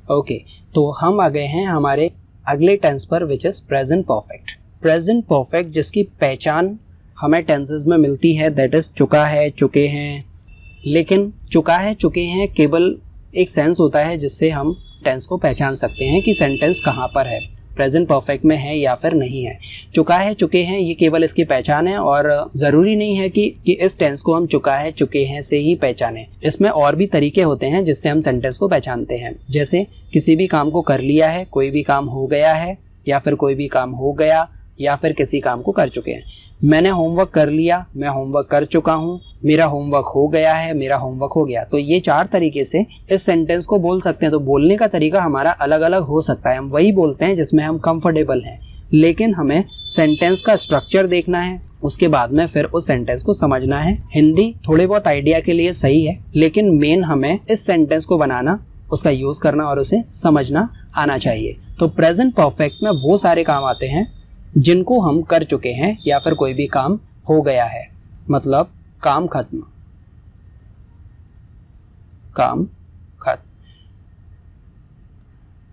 Okay, तो हम आ गए हैं हमारे अगले टेंस पर, which is present perfect. Present perfect जिसकी पहचान हमें टेंसेस में मिलती है, दैट इज चुका है, चुके हैं। लेकिन चुका है, चुके हैं केवल एक सेंस होता है जिससे हम टेंस को पहचान सकते हैं कि सेंटेंस कहाँ पर है, प्रेजेंट परफेक्ट में है या फिर नहीं है। चुका है, चुके हैं, ये केवल इसकी पहचान है और ज़रूरी नहीं है कि इस टेंस को हम चुका है, चुके हैं से ही पहचानें। इसमें और भी तरीके होते हैं जिससे हम सेंटेंस को पहचानते हैं। जैसे किसी भी काम को कर लिया है, कोई भी काम हो गया है, या फिर कोई भी काम हो गया, या फिर किसी काम को कर चुके हैं। मैंने होमवर्क कर लिया, मैं होमवर्क कर चुका हूँ, मेरा होमवर्क हो गया है, मेरा होमवर्क हो गया। तो ये 4 तरीके से इस सेंटेंस को बोल सकते हैं। तो बोलने का तरीका हमारा अलग अलग हो सकता है, हम वही बोलते हैं जिसमें हम कंफर्टेबल हैं, लेकिन हमें सेंटेंस का स्ट्रक्चर देखना है, उसके बाद में फिर उस सेंटेंस को समझना है। हिंदी थोड़े बहुत आइडिया के लिए सही है, लेकिन मेन हमें इस सेंटेंस को बनाना, उसका यूज करना और उसे समझना आना चाहिए। तो प्रेजेंट परफेक्ट में वो सारे काम आते हैं जिनको हम कर चुके हैं या फिर कोई भी काम हो गया है, मतलब काम खत्म, काम खत्म।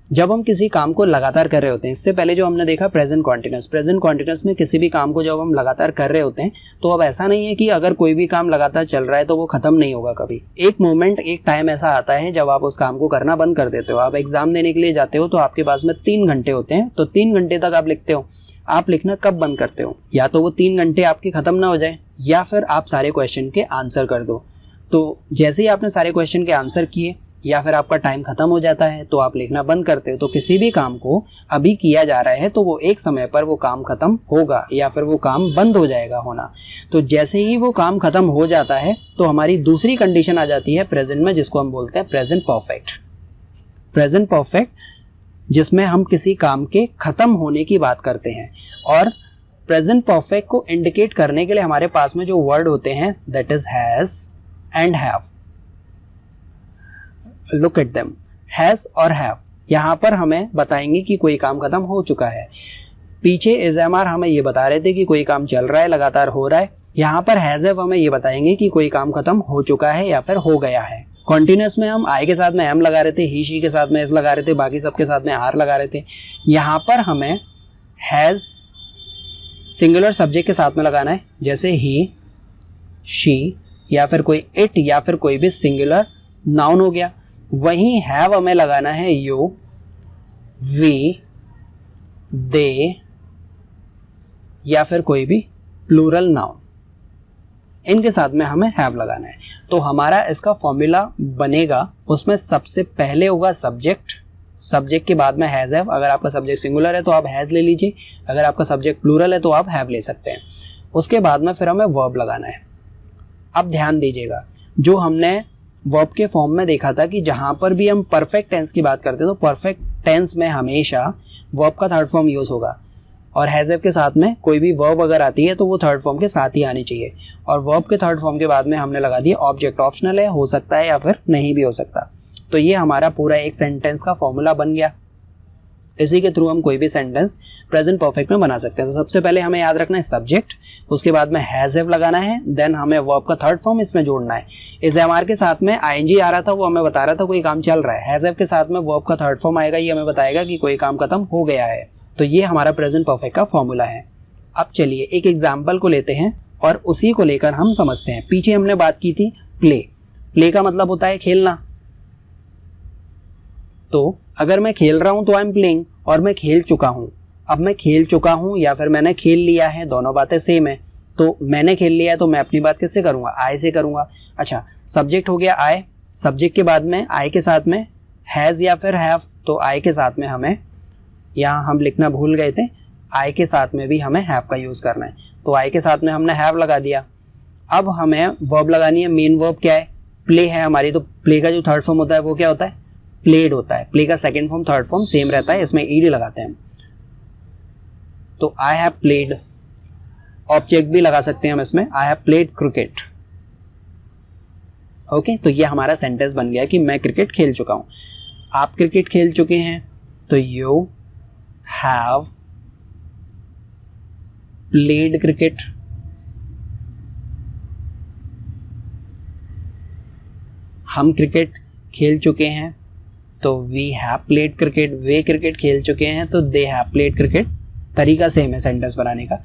जब हम किसी काम को लगातार कर रहे होते हैं, इससे पहले जो हमने देखा प्रेजेंट कॉन्टिन्यूस, प्रेजेंट कॉन्टिन्यूस में किसी भी काम को जब हम लगातार कर रहे होते हैं, तो अब ऐसा नहीं है कि अगर कोई भी काम लगातार चल रहा है तो वो खत्म नहीं होगा कभी। एक मोमेंट, एक टाइम ऐसा आता है जब आप उस काम को करना बंद कर देते हो। आप एग्जाम देने के लिए जाते हो तो आपके पास में 3 घंटे होते हैं, तो 3 घंटे तक आप लिखते हो। आप लिखना कब बंद करते हो? या तो वो 3 घंटे आपके खत्म ना हो जाए, या फिर आप सारे क्वेश्चन के आंसर कर दो। तो जैसे ही आपने सारे क्वेश्चन के आंसर किए या फिर आपका टाइम खत्म हो जाता है तो आप लिखना बंद करते हो। तो किसी भी काम को अभी किया जा रहा है तो वो एक समय पर वो काम खत्म होगा या फिर वो काम बंद हो जाएगा होना। तो जैसे ही वो काम खत्म हो जाता है तो हमारी दूसरी कंडीशन आ जाती है प्रेजेंट में, जिसको हम बोलते हैं प्रेजेंट परफेक्ट। प्रेजेंट परफेक्ट जिसमें हम किसी काम के खत्म होने की बात करते हैं। और प्रेजेंट परफेक्ट को इंडिकेट करने के लिए हमारे पास में जो वर्ड होते हैं, that is has and have. Look at them, has और हैव यहाँ पर हमें बताएंगे कि कोई काम खत्म हो चुका है। पीछे इज एम आर हमें ये बता रहे थे कि कोई काम चल रहा है, लगातार हो रहा है। यहाँ पर हैज हैव हमें ये बताएंगे कि कोई काम खत्म हो चुका है या फिर हो गया है। कॉन्टिन्यूस में हम आई के साथ में एम लगा रहे थे, ही शी के साथ में एस लगा रहे थे, बाकी सबके साथ में आर लगा रहे थे। यहाँ पर हमें हैज सिंगुलर सब्जेक्ट के साथ में लगाना है, जैसे ही, शी या फिर कोई इट या फिर कोई भी सिंगुलर नाउन हो गया। वहीं हैव हमें लगाना है यू, वी, दे या फिर कोई भी प्लूरल नाउन, इनके साथ में हमें हैव लगाना है। तो हमारा इसका फॉर्मूला बनेगा, उसमें सबसे पहले होगा सब्जेक्ट, सब्जेक्ट के बाद में हैज हैव। अगर आपका सब्जेक्ट सिंगुलर है तो आप हैज ले लीजिए, अगर आपका सब्जेक्ट प्लूरल है तो आप हैव ले सकते हैं। उसके बाद में फिर हमें वर्ब लगाना है। अब ध्यान दीजिएगा, जो हमने वर्ब के फॉर्म में देखा था कि जहां पर भी हम परफेक्ट टेंस की बात करते हैं तो परफेक्ट टेंस में हमेशा वर्ब का थर्ड फॉर्म यूज होगा, और हैज हैव के साथ में कोई भी वर्ब अगर आती है तो वो थर्ड फॉर्म के साथ ही आनी चाहिए। और वर्ब के थर्ड फॉर्म के बाद में हमने लगा दिया ऑब्जेक्ट, ऑप्शनल है, हो सकता है या फिर नहीं भी हो सकता। तो ये हमारा पूरा एक सेंटेंस का फॉर्मूला बन गया। इसी के थ्रू हम कोई भी सेंटेंस प्रेजेंट परफेक्ट में बना सकते हैं। तो सबसे पहले हमें याद रखना है सब्जेक्ट, उसके बाद में हैज हैव लगाना है, देन हमें वर्ब का थर्ड फॉर्म इसमें जोड़ना है। इस एम आर के साथ में आईएनजी आ रहा था, वो हमें बता रहा था कोई काम चल रहा है। हैज हैव के साथ में वर्ब का थर्ड फॉर्म आएगा, ये हमें बताएगा कि कोई काम खत्म हो गया है। तो ये हमारा प्रेजेंट परफेक्ट का फॉर्मूला है। अब चलिए एक एग्जाम्पल को लेते हैं और उसी को लेकर हम समझते हैं। पीछे हमने बात की थी प्ले, प्ले का मतलब होता है खेलना। तो अगर मैं खेल रहा हूं तो आई एम प्लेइंग, और मैं खेल चुका हूं। अब मैं खेल चुका हूं या फिर मैंने खेल लिया है, दोनों बातें सेम है। तो मैंने खेल लिया है तो मैं अपनी बात किससे करूंगा? आई से करूंगा। अच्छा, सब्जेक्ट हो गया आई, सब्जेक्ट के बाद में आई के साथ में हैज या फिर हैव, तो आई के साथ में हमें, यहाँ हम लिखना भूल गए थे, आई के साथ में भी हमें हैव का यूज करना है। तो आई के साथ में हमने हैव लगा दिया। अब हमें वर्ब लगानी है। मेन वर्ब क्या है? प्ले है हमारी। तो प्ले का जो थर्ड फॉर्म होता है वो क्या होता है? प्लेड होता है। प्ले का second form third form same रहता है, इसमें ईडी लगाते हैं हम। तो आई हैव प्लेड, ऑब्जेक्ट भी लगा सकते हैं हम इसमें, I have played cricket. Okay, तो ये हमारा सेंटेंस बन गया कि मैं क्रिकेट खेल चुका हूं। आप क्रिकेट खेल चुके हैं तो यू हैव प्लेड क्रिकेट। हम क्रिकेट खेल चुके हैं तो वी हैव प्लेड क्रिकेट, वे क्रिकेट खेल चुके हैं, तो दे हैव प्लेड क्रिकेट। तरीका सेम है सेंटेंस बनाने का।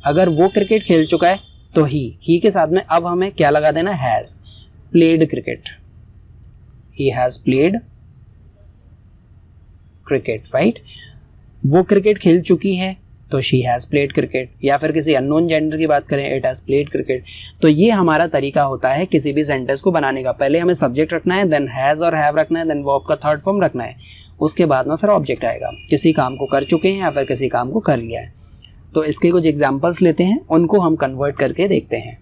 अगर वो क्रिकेट खेल चुका है तो ही के साथ में अब हमें क्या लगा देना, has played cricket, he has played cricket, right. वो क्रिकेट खेल चुकी है तो शी हैज प्लेड क्रिकेट, या फिर किसी अननोन जेंडर की बात करें, इट हैज प्लेड क्रिकेट। तो ये हमारा तरीका होता है किसी भी सेंटेंस को बनाने का। पहले हमें सब्जेक्ट रखना है, देन हैज और हैव रखना है, देन वर्ब का थर्ड फॉर्म रखना है, उसके बाद में फिर ऑब्जेक्ट आएगा। किसी काम को कर चुके हैं या फिर किसी काम को कर लिया है। तो इसके कुछ एग्जाम्पल्स लेते हैं, उनको हम कन्वर्ट करके देखते हैं।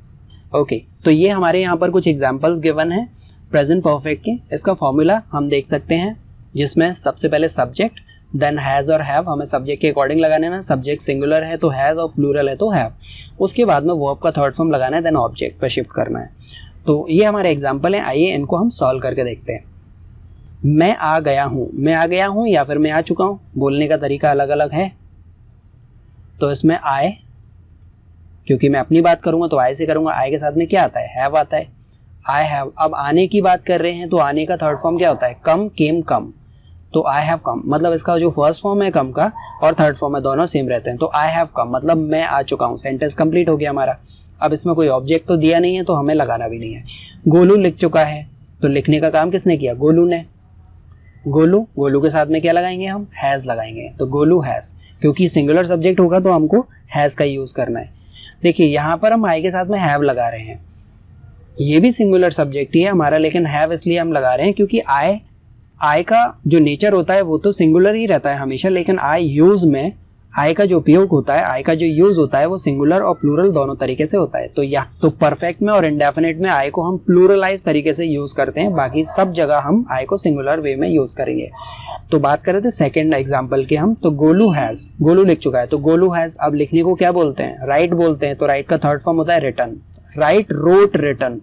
ओके, तो ये हमारे यहाँ पर कुछ एग्जाम्पल्स गिवन है प्रेजेंट परफेक्ट के। इसका फॉर्मूला हम देख सकते हैं, जिसमें सबसे पहले सब्जेक्ट, देन हैज़ और हैव, हमें सब्जेक्ट के अकॉर्डिंग लगाना है ना। सब्जेक्ट सिंगुलर है तो हैज़ और प्लूरल है तो हैव। उसके बाद में वर्ब का थर्ड फॉर्म लगाना है, देन ऑब्जेक्ट पर शिफ्ट करना है। तो ये हमारे एग्जाम्पल हैं, आइए इनको हम सॉल्व करके देखते हैं। मैं आ गया हूँ, मैं आ गया हूँ या फिर मैं आ चुका हूँ, बोलने का तरीका अलग अलग है। तो इसमें आए, क्योंकि मैं अपनी बात करूँगा तो आए से करूँगा, आए के साथ में क्या आता है, हैव आता है, आई हैव। अब आने की बात कर रहे हैं तो आने का थर्ड फॉर्म क्या होता है, कम, केम, कम। तो आई हैव कम, मतलब इसका जो फर्स्ट फॉर्म है कम का और थर्ड फॉर्म है दोनों सेम रहते हैं। तो आई हैव कम मतलब मैं आ चुका हूँ, सेंटेंस कंप्लीट हो गया हमारा। अब इसमें कोई ऑब्जेक्ट तो दिया नहीं है तो हमें लगाना भी नहीं है। गोलू लिख चुका है, तो लिखने का काम किसने किया, गोलू ने। गोलू के साथ में क्या लगाएंगे हम, हैज़ लगाएंगे। तो गोलू हैज़, क्योंकि सिंगुलर सब्जेक्ट होगा तो हमको हैज़ का यूज़ करना है। देखिए यहाँ पर हम आई के साथ में हैव लगा रहे हैं, ये भी सिंगुलर सब्जेक्ट ही है हमारा, लेकिन हैव इसलिए हम लगा रहे हैं क्योंकि आई का जो नेचर होता है वो तो सिंगुलर ही रहता है हमेशा, लेकिन आई यूज़ में आई का जो उपयोग होता है, आई का जो यूज़ होता है वो सिंगुलर और प्लूरल दोनों तरीके से होता है। तो परफेक्ट में और इंडेफिनिट में आई को हम प्लूरलाइज तरीके से यूज़ करते हैं, बाकी सब जगह हम आई को सिंगुलर वे में यूज़ करेंगे। तो बात कर रहे थे सेकेंड एग्जाम्पल की हम, तो गोलू हैज़, गोलू लिख चुका है तो गोलू हैज़। अब लिखने को क्या बोलते हैं, राइट बोलते हैं। तो राइट का थर्ड फॉर्म होता है रिटन, राइट, रोट, रिटन।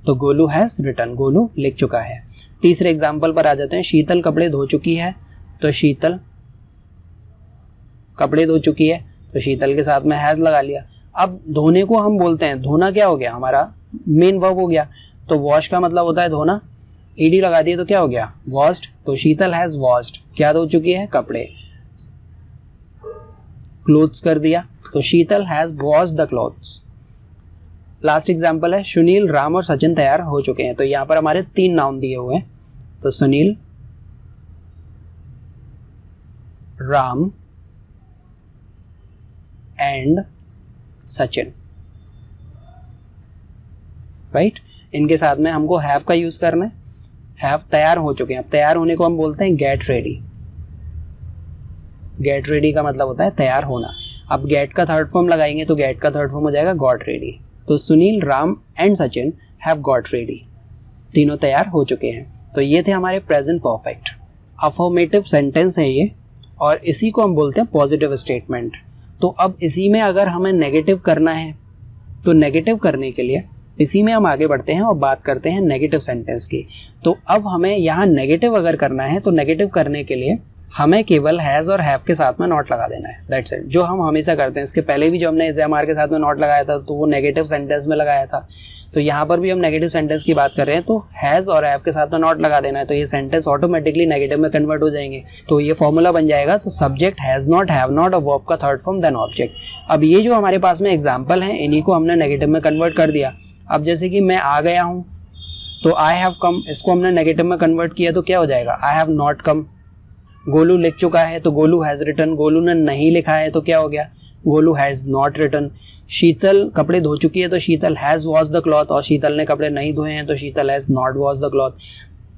तो गोलू हैज रिटन, गोलू लिख चुका है। तीसरे एग्जाम्पल पर आ जाते हैं, शीतल कपड़े धो चुकी है। तो शीतल कपड़े धो चुकी है, तो शीतल के साथ में हैज लगा लिया। अब धोने को हम बोलते हैं, धोना क्या हो गया हमारा, मेन वर्ब हो गया। तो वॉश का मतलब होता है धोना, ईडी लगा दिए तो क्या हो गया, वॉश्ड। तो शीतल हैज वॉश्ड, क्या धो चुकी है, कपड़े। क्लोथ्स कर दिया, तो Sheetal has washed the clothes. Last example है, सुनील, राम और सचिन तैयार हो चुके हैं। तो यहाँ पर हमारे 3 नाउन दिए हुए हैं, तो सुनील, राम एंड सचिन, राइट। इनके साथ में हमको हैव का यूज करना है। हैव तैयार हो चुके हैं। अब तैयार होने को हम बोलते हैं गेट रेडी। गेट रेडी का मतलब होता है तैयार होना। अब गेट का थर्ड फॉर्म लगाएंगे तो गेट का थर्ड फॉर्म हो जाएगा गॉट रेडी। तो Sunil, Ram and Sachin have got ready, तीनों तैयार हो चुके हैं। तो ये थे हमारे प्रेजेंट परफेक्ट। अफर्मेटिव सेंटेंस है ये, और इसी को हम बोलते हैं पॉजिटिव स्टेटमेंट। तो अब इसी में अगर हमें नेगेटिव करना है तो नेगेटिव करने के लिए इसी में हम आगे बढ़ते हैं और बात करते हैं नेगेटिव सेंटेंस की। तो अब हमें यहाँ नेगेटिव अगर करना है तो नेगेटिव करने के लिए हमें केवल हैज़ और हैव के साथ में नॉट लगा देना है, दैट्स इट, जो हम हमेशा करते हैं। इसके पहले भी जो हमने इज़ एम आर के साथ में नॉट लगाया था तो वो नेगेटिव सेंटेंस में लगाया था। तो यहाँ पर भी हम नेगेटिव सेंटेंस की बात कर रहे हैं तो हैज़ और हैव के साथ में नॉट लगा देना है, तो ये सेंटेंस ऑटोमेटिकली नेगेटिव में कन्वर्ट हो जाएंगे। तो ये फॉर्मूला बन जाएगा, तो subject has not, have not और वर्ब का थर्ड फॉर्म देन ऑब्जेक्ट। अब ये जो हमारे पास में एग्जाम्पल हैं इन्हीं को हमने नेगेटिव में कन्वर्ट कर दिया। अब जैसे कि मैं आ गया हूँ तो आई हैव कम, इसको हमने नेगेटिव में कन्वर्ट किया तो क्या हो जाएगा, I have not come. Golu लिख चुका है तो गोलू हैज़ रिटन, गोलू ने नहीं लिखा है तो क्या हो गया, Golu has not written. Sheetal कपड़े धो चुकी है तो Sheetal has wash the cloth, और शीतल ने कपड़े नहीं धोए हैं तो Sheetal has not wash the cloth.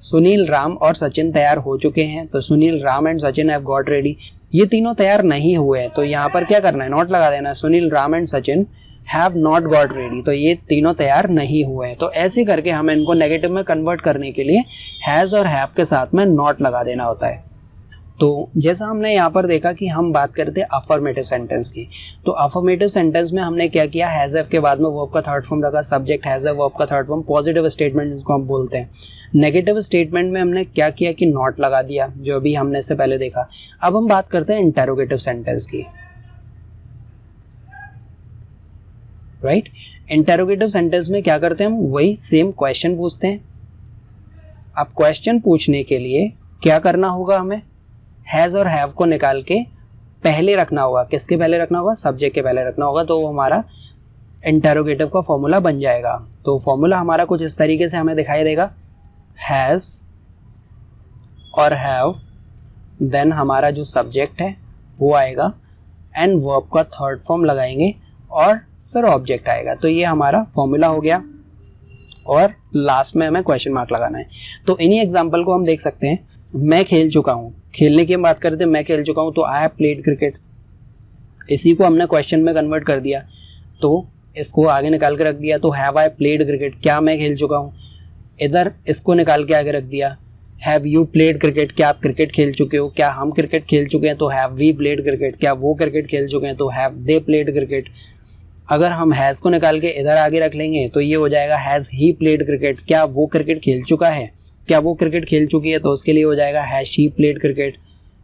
Sunil, Ram और सचिन तैयार हो चुके हैं, तो Sunil, Ram and Sachin have got ready. ये तीनों तैयार नहीं हुए हैं तो यहाँ पर क्या करना है, नॉट लगा देना है। Sunil, Ram and Sachin have not got ready, तो ये तीनों तैयार नहीं हुए हैं। तो ऐसे करके हमें इनको नेगेटिव में कन्वर्ट करने के लिए हैज़ और हैव के साथ में नॉट लगा देना होता है। तो जैसा हमने यहाँ पर देखा कि हम बात करते हैं अफर्मेटिव सेंटेंस की, तो अफर्मेटिव सेंटेंस में हमने क्या किया, हैज़ हैव के बाद में वर्ब का थर्ड फॉर्म रखा, सब्जेक्ट हैज़ हैव, वर्ब का थर्ड फॉर्म, पॉजिटिव स्टेटमेंट जिसको हम बोलते हैं। नेगेटिव स्टेटमेंट में हमने क्या किया कि नॉट लगा दिया, जो भी हमने इससे पहले देखा। अब हम बात करते हैं इंटेरोगेटिव सेंटेंस की, राइट। इंटेरोगेटिव सेंटेंस में क्या करते हैं हम, वही सेम क्वेश्चन पूछते हैं, अब क्वेश्चन पूछने के लिए क्या करना होगा, हमें हैज़ और हैव को निकाल के पहले रखना होगा। किसके पहले रखना होगा? सब्जेक्ट के पहले रखना होगा, तो वो हमारा इंटरोगेटिव का फॉर्मूला बन जाएगा। तो फॉर्मूला हमारा कुछ इस तरीके से हमें दिखाई देगा, हैज़ और हैव, देन हमारा जो सब्जेक्ट है वो आएगा एंड वर्ब का थर्ड फॉर्म लगाएंगे और फिर ऑब्जेक्ट आएगा। तो ये हमारा फॉर्मूला हो गया और लास्ट में हमें क्वेश्चन मार्क लगाना है। तो इन्हीं एग्जांपल को हम देख सकते हैं। मैं खेल चुका हूँ, खेलने की हम बात करते हैं, मैं खेल चुका हूँ, तो आई हैव प्लेड क्रिकेट। इसी को हमने क्वेश्चन में कन्वर्ट कर दिया, तो इसको आगे निकाल के रख दिया, तो हैव आई प्लेड क्रिकेट, क्या मैं खेल चुका हूँ। इधर इसको निकाल के आगे रख दिया, हैव यू प्लेड क्रिकेट, क्या आप क्रिकेट खेल चुके हो, क्या हम क्रिकेट खेल चुके हैं, तो हैव वी प्लेड क्रिकेट, क्या वो क्रिकेट खेल चुके हैं, तो हैव दे प्लेड क्रिकेट। अगर हम हैज़ को निकाल के इधर आगे रख लेंगे तो ये हो जाएगा हैज़ ही प्लेड क्रिकेट, क्या वो क्रिकेट खेल चुका है, क्या वो क्रिकेट खेल चुकी है, तो उसके लिए हो जाएगा हैज़ शी प्लेड क्रिकेट।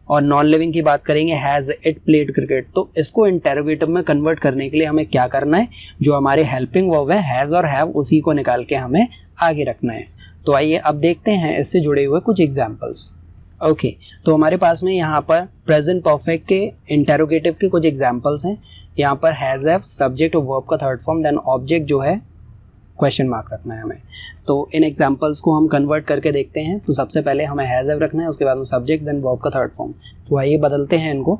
और नॉन लिविंग की बात करेंगे, हैज़ इट प्लेड क्रिकेट। तो इसको इंटेरोगेटिव में कन्वर्ट करने के लिए हमें क्या करना है, जो हमारे हेल्पिंग वर्ब है हैज़ और हैव, उसी को निकाल के हमें आगे रखना है। तो आइए अब देखते हैं इससे जुड़े हुए कुछ एग्जाम्पल्स। ओके, तो हमारे पास में यहाँ पर प्रेजेंट परफेक्ट के इंटेरोगेटिव के कुछ एग्जाम्पल्स हैं। यहाँ पर हैज़ हैव, सब्जेक्ट और वर्ब का थर्ड फॉर्म, देन ऑब्जेक्ट जो है क्वेश्चन मार्क रखना है हमें। तो इन एग्जाम्पल्स को हम कन्वर्ट करके देखते हैं। तो सबसे पहले हमें हैज़ हैव रखना है, उसके बाद में सब्जेक्ट, देन वर्ब का थर्ड फॉर्म। तो आइए बदलते हैं इनको।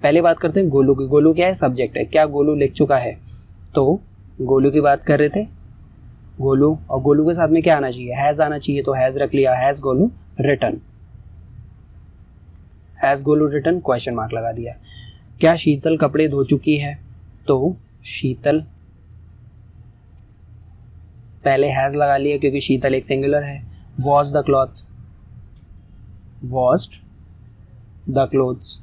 पहले बात करते हैं गोलू की। गोलू क्या है? सब्जेक्ट है। क्या गोलू लिख चुका है? तो गोलू की बात कर रहे थे, गोलू, और गोलू के साथ में क्या आना चाहिए? हैज़ आना चाहिए, तो हैज़ रख लिया, has Golu written, has Golu written question mark लगा दिया। क्या शीतल कपड़े धो चुकी है? तो शीतल, पहले हैज़ लगा लिया क्योंकि शीतल एक सिंगुलर है। Wash the cloth, washed the clothes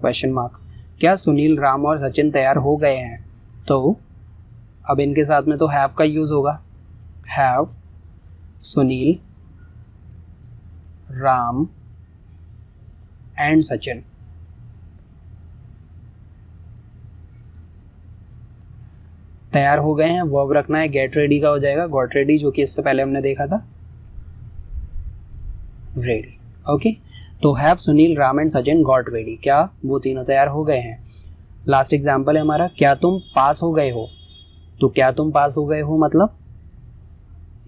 question mark. क्या सुनील, राम और सचिन तैयार हो गए हैं? तो अब इनके साथ में तो हैव का यूज होगा, हैव सुनील, राम एंड सचिन। तैयार हो गए हैं, वर्ब रखना है, गेट रेडी का हो जाएगा गॉट रेडी, जो कि इससे पहले हमने देखा था रेडी। ओके, तो have Sunil, Ram and Sachin got ready, क्या वो तीनों तैयार हो गए हैं। लास्ट एग्जाम्पल है हमारा, क्या तुम पास हो गए हो? तो क्या तुम पास हो गए हो मतलब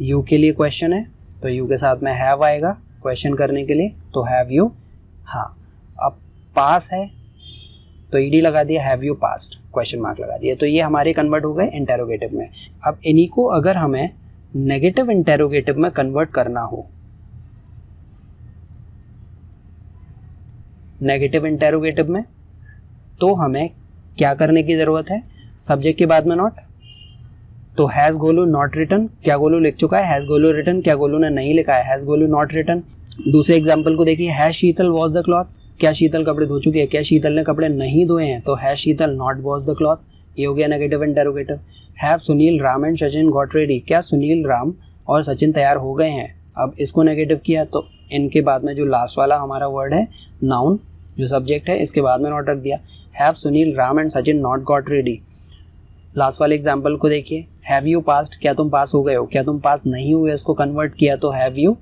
यू के लिए क्वेश्चन है, तो यू के साथ में हैव आएगा क्वेश्चन करने के लिए, तो हैव यू, हाँ। अब पास है तो ईडी लगा दिया, have you passed question mark लगा दिया। तो ये हमारे कन्वर्ट हो गए इंटेरोगेटिव में। अब इन्हीं को अगर हमें नेगेटिव इंटेरोगेटिव में कन्वर्ट करना हो, नेगेटिव इंटेरोगेटिव में, तो हमें क्या करने की ज़रूरत है? सब्जेक्ट के बाद में नॉट, तो हैज़ गोलू नॉट रिटन, क्या गोलू लिख चुका है? हैज़ गोलू रिटन, क्या गोलू ने नहीं लिखा है? Has Golu not written. दूसरे एग्जाम्पल को देखिए, has Sheetal wash the cloth, क्या शीतल कपड़े धो चुकी है? क्या शीतल ने कपड़े नहीं धोए हैं? तो has Sheetal not wash the cloth, ये हो गया negative interrogative. Have Sunil, Ram and Sachin got ready, क्या सुनील, राम और सचिन तैयार हो गए हैं? अब इसको नेगेटिव किया तो इनके बाद में जो लास्ट वाला हमारा वर्ड है नाउन, जो सब्जेक्ट है, इसके बाद में नॉट रख दिया, have Sunil, Ram and Sachin not got ready. Last वाले एग्जाम्पल को देखिए, हैव यू पास्ड, क्या तुम पास हो गए हो? क्या तुम पास नहीं हुए, इसको कन्वर्ट किया तो हैव यू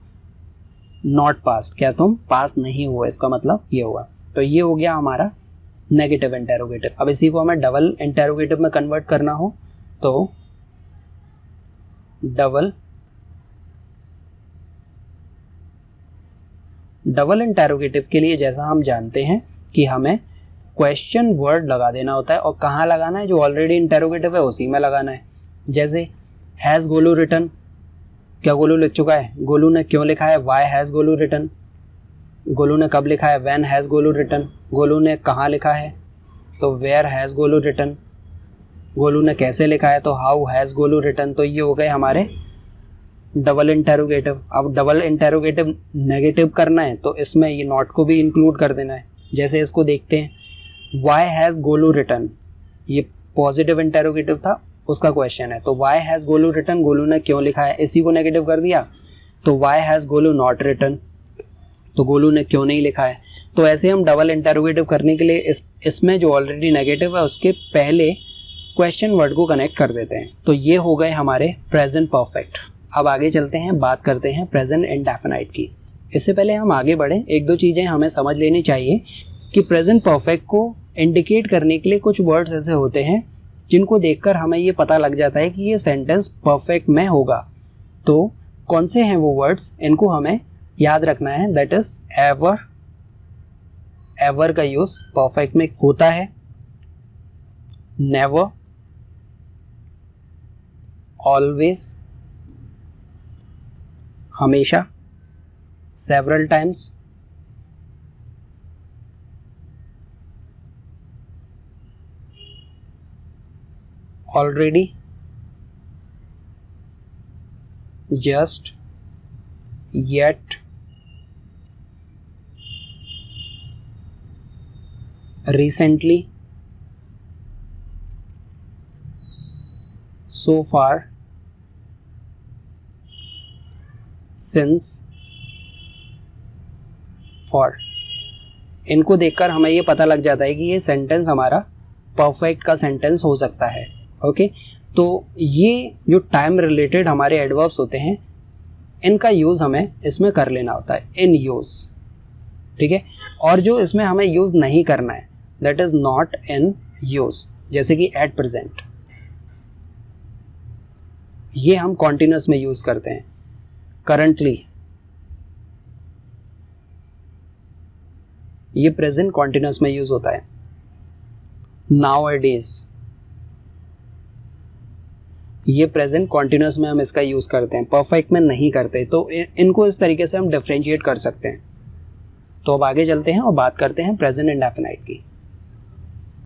नॉट पास्ड, क्या तुम पास नहीं हुए, इसका मतलब ये हुआ। तो ये हो गया हमारा नेगेटिव इंटेरोगेटिव। अब इसी को हमें डबल इंटेरोगेटिव में कन्वर्ट करना हो तो डबल इंटेरोगेटिव के लिए जैसा हम जानते हैं कि हमें क्वेश्चन वर्ड लगा देना होता है, और कहाँ लगाना है? जो ऑलरेडी इंटेरोगेटिव है उसी में लगाना है। जैसे हैज़ गोलू रिटन, क्या गोलू लिख चुका है? गोलू ने क्यों लिखा है? Why has Golu written. Golu ने कब लिखा है? When has Golu written. Golu ने कहाँ लिखा है? तो where has Golu written. Golu ने कैसे लिखा है? तो हाउ हैज़ गोलू रिटन। तो ये हो गए हमारे डबल इंटेरोगेटिव। अब डबल इंटेरोगेटिव नेगेटिव करना है तो इसमें ये नॉट को भी इंक्लूड कर देना है। जैसे इसको देखते हैं, वाई हैज़ गोलू रिटन, ये पॉजिटिव इंटेरोगेटिव था, उसका क्वेश्चन है, तो why has Golu written, Golu ने क्यों लिखा है, इसी को नेगेटिव कर दिया। तो why has Golu not written, तो गोलू ने क्यों नहीं लिखा है। तो ऐसे हम डबल इंटेरोगेटिव करने के लिए इसमें जो ऑलरेडी नेगेटिव है उसके पहले क्वेश्चन वर्ड को कनेक्ट कर देते हैं। तो ये हो गए हमारे प्रेजेंट परफेक्ट। अब आगे चलते हैं, बात करते हैं प्रेजेंट इंडेफिनाइट की। इससे पहले हम आगे बढ़ें, एक दो चीज़ें हमें समझ लेनी चाहिए कि प्रेजेंट परफेक्ट को इंडिकेट करने के लिए कुछ वर्ड्स ऐसे होते हैं जिनको देखकर हमें ये पता लग जाता है कि ये सेंटेंस परफेक्ट में होगा। तो कौन से हैं वो वर्ड्स, इनको हमें याद रखना है। दैट इज एवर, एवर का यूज परफेक्ट में होता है। नेवर, ऑलवेज, हमेशा, several times, already, just, yet, recently, so far, since, for। इनको देखकर हमें ये पता लग जाता है कि ये सेंटेंस हमारा परफेक्ट का सेंटेंस हो सकता है। ओके, तो ये जो टाइम रिलेटेड हमारे एडवर्ब्स होते हैं, इनका यूज़ हमें इसमें कर लेना होता है, इन यूज़। ठीक है, और जो इसमें हमें यूज़ नहीं करना है, that is not in use. जैसे कि एट प्रेजेंट, ये हम कॉन्टिन्यूस में यूज़ करते हैं। करंटली, ये प्रेजेंट कॉन्टिन्यूस में यूज़ होता है। नाउअडेज, ये प्रेजेंट कॉन्टिन्यूस में हम इसका यूज़ करते हैं, परफेक्ट में नहीं करते। तो इनको इस तरीके से हम डिफरेंशिएट कर सकते हैं। तो अब आगे चलते हैं और बात करते हैं प्रेजेंट इंडेफिनाइट की।